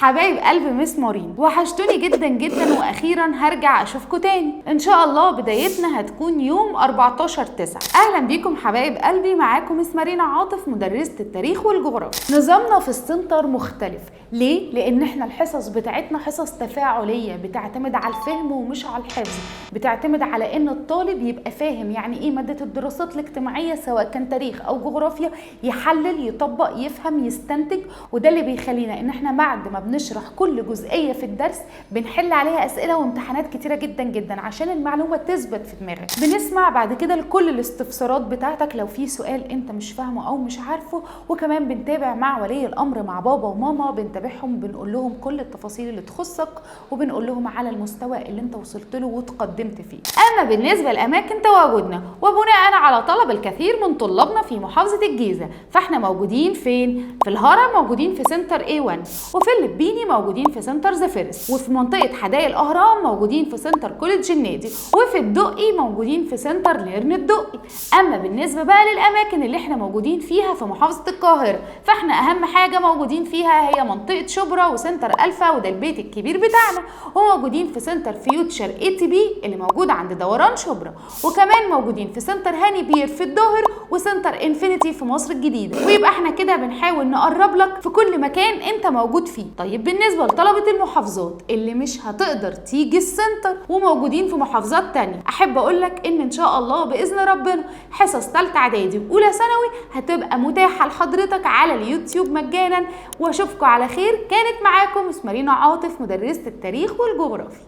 حبايب قلب مس مارين، وحشتوني جدا جدا، واخيرا هرجع اشوفكم تاني ان شاء الله. بدايتنا هتكون يوم 14/9. اهلا بيكم حبايب قلبي، معاكم مس مارين عاطف مدرسة التاريخ والجغرافيا. نظامنا في السنتر مختلف. ليه؟ لان احنا الحصص بتاعتنا حصص تفاعلية، بتعتمد على الفهم ومش على الحفظ، بتعتمد على ان الطالب يبقى فاهم يعني ايه مادة الدراسات الاجتماعية سواء كان تاريخ او جغرافيا، يحلل يطبق يفهم يستنتج. وده اللي بيخلينا ان احنا بعد ما بنشرح كل جزئية في الدرس بنحل عليها اسئلة وامتحانات كتيرة جدا جدا عشان المعلومة تثبت في دماغك. بنسمع بعد كده لكل الاستفسارات بتاعتك لو في سؤال انت مش فاهمه او مش عارفه، وكمان بنتابع مع ولي الامر مع بابا وماما، بنتابعهم بنقول لهم كل التفاصيل اللي تخصك، وبنقول لهم على المستوى اللي انت وصلت له وتقدمت فيه. اما بالنسبة لاماكن تواجدنا، وبناء على طلب الكثير من طلابنا في محافظة الجيزة، فاحنا موجودين فين؟ في الهرم موجودين في سنتر A1، وفي اللبيني موجودين في سنتر زفيرس، وفي منطقة حدائق الأهرام موجودين في سنتر كوليدج النادي، وفي الدقي موجودين في سنتر ليرن الدقي. أما بالنسبة بقى للأماكن اللي احنا موجودين فيها في محافظة القاهرة، فاحنا أهم حاجة موجودين فيها هي منطقة شبرا وسنتر ألفا، وده البيت الكبير بتاعنا، وموجودين في سنتر فيوتشر ATB اللي موجود عند دوران شبرا، وكمان موجودين في سنتر هاني بير في الظهر، وسنتر انفينيتي في مصر الجديدة. ويبقى احنا كده بنحاول نقرب لك في كل مكان انت موجود فيه. طيب بالنسبة لطلبة المحافظات اللي مش هتقدر تيجي السنتر وموجودين في محافظات تانية، احب اقولك ان شاء الله باذن ربنا حصص تالتة اعدادي واولى ثانوي هتبقى متاحة لحضرتك على اليوتيوب مجانا. واشوفكم على خير. كانت معاكم مس مارينا عاطف مدرسة التاريخ والجغرافيا.